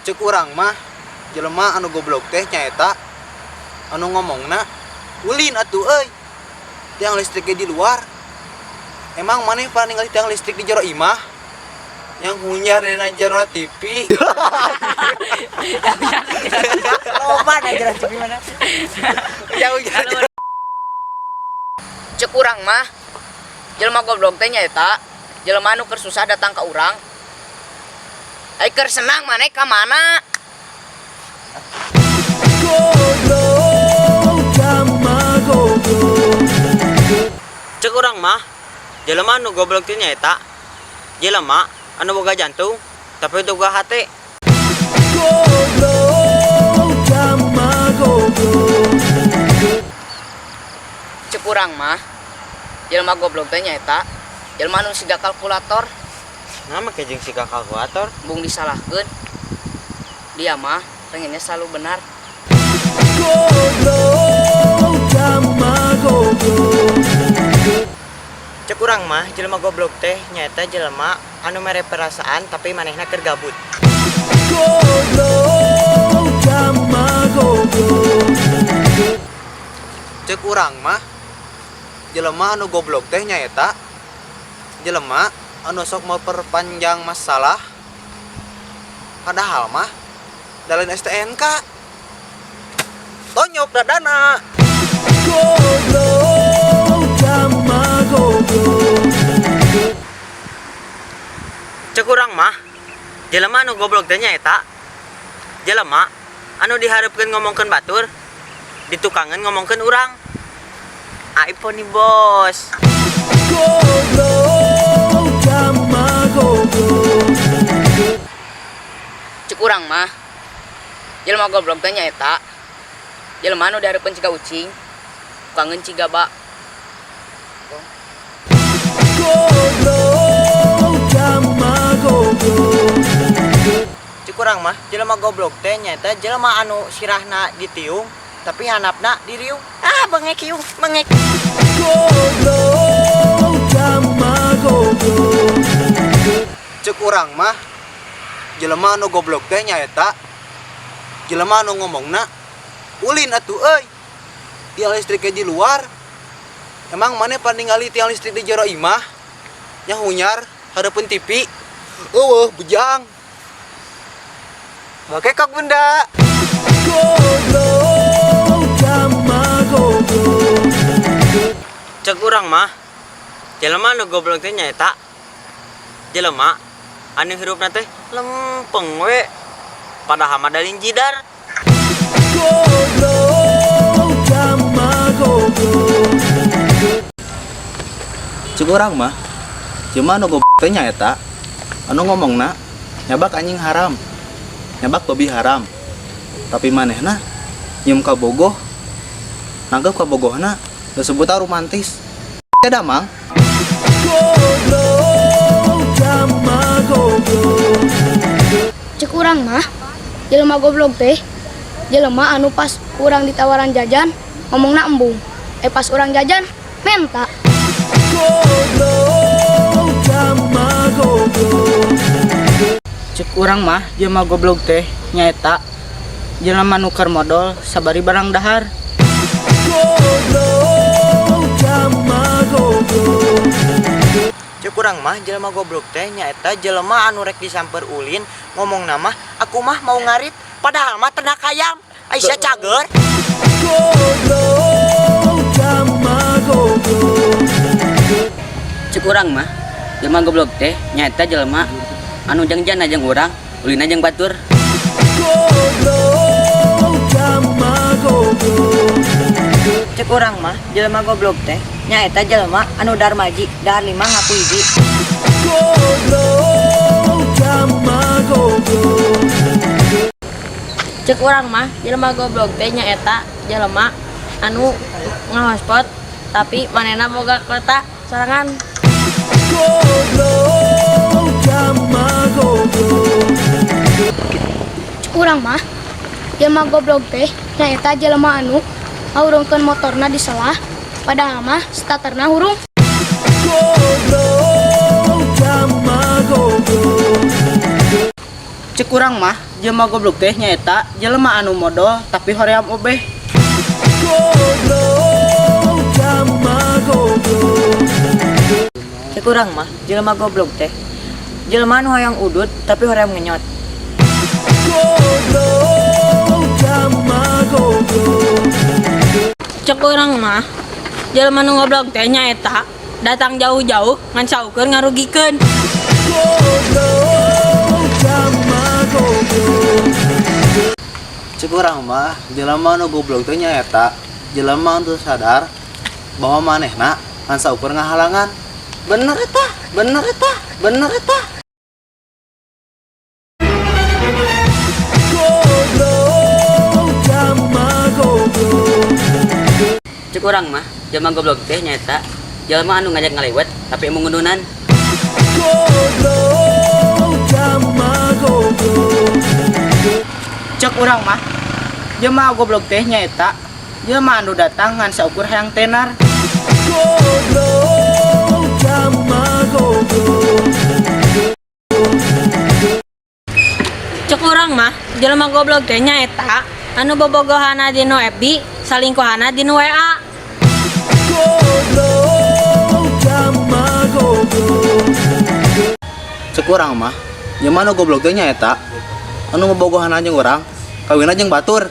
Cek urang mah jelema anu goblok teh nyaeta anu ngomongna ulin atuh euy. Tiang listriknya di luar. Emang maneh pernah ningali tiang listrik di jero imah? Yang hunyar dina jero TV. Loba da jero TV mana? Yang hunyar. Cek urang mah jelema goblok teh nyaeta jelema anu keur susah datang ka urang. Ai keur senang maneh ka mana? Cek urang mah jelema anu goblok teh nyaeta jelema anu boga jantung tapi teu boga hate. Cek urang mah jelema goblok teh nyaeta jelema anu siga kalkulator. Nah make jeung siga kalkulator Bung disalahkeun. Dia mah pengennya selalu benar. cek urang mah jelema goblok teh nyaeta jelema anu mere perasaan tapi manehna keur gabut. Cek urang mah jelema anu goblok teh nyaeta jelema anu sok memperpanjang masalah padahal mah dalam STNK tonyok dadana. Cek urang mah jelema anu goblok teh nyaeta jelema anu dihareupeun ngomongkeun batur ditukangan ngomongkeun urang. iPhone nih bos. Cek urang mah jelema goblok teh nyaeta jelema anu dihareupeun ciga ucing kangen ciga bak. Cek urang mah jelema goblok teh nyaeta jelema anu sirahna ditiung tapi handapna diriung. Bengek iung, bengek. Cek urang mah jelema anu goblok teh nyaeta jelema anu ngomongna ulin atuh euy. Tiang listriknya di luar. Emang maneh pernah ningali tiang listrik di jero imah? Yang hunyar hareupeun TV. Eueuh bujang. Make kak bunda. Cek urang mah jelema anu goblok teh nyaeta jelema anu hirupna teh lempeng we padahal mah dalin jidar. Cek urang mah jelema anu goblok teh nyaeta anu ngomongna nyabak anjing haram. Nyabak babi haram. Tapi manehna nyium ka bogoh. Nanggep ka bogohna disebut romantis. Ada mang. Cek urang mah jelema goblok teh jelema anu pas urang ditawaran jajan ngomongna embung. Pas urang jajan menta. Cek urang mah jelema goblok teh nyaeta jelema nu keur modal sabari barang dahar. Cek urang mah jelema goblok teh nyaeta jelema anu rek disamper ulin ngomong nama aku mah mau ngarit padahal mah ternak ayam. Aisyah cager. Cek urang mah jelema goblok teh nyaeta jelema anu jangjana jeung urang ulina jeung batur. Cek urang mah jelema goblok teh nyaeta jelema anu darmaji dahar 5 ngaku hiji. Cek urang mah jelema goblok teh nyaeta jelema anu ngahospot tapi manehna boga kereta sorangan. Cek urang mah jelema goblok teh nyaeta jelema anu ngawurungkeun motorna di selah padahal mah starterna hurung. Cek urang mah jelema goblok teh nyaeta jelema anu modal tapi hoream obeh. Cek urang mah jelema goblok teh jelema anu hoyong udut tapi hoream ngenyot. Cek urang mah jelema nu goblok teh nyaeta datang jauh-jauh ngan saukeun ngarugikeun. Cek urang mah jelema nu goblok teh nyaeta jelema anu sadar bahwa manehna ngan saukur ngahalangan. Bener eta, bener eta, bener eta. Cek urang mah jelema goblok teh nyaeta jelema anu ngajak ngalewet tapi emang ngundunan. Cek urang mah jelema goblok teh nyaeta jelema anu datang ngan saukur hayang tenar. Cek urang mah jelema goblok teh nyaeta anu bobogohana dinu FB salingkuhana dinu WA. Cek urang mah jelema nu goblok teh nyaeta anu ngebogohan anjing urang kawin jeung batur.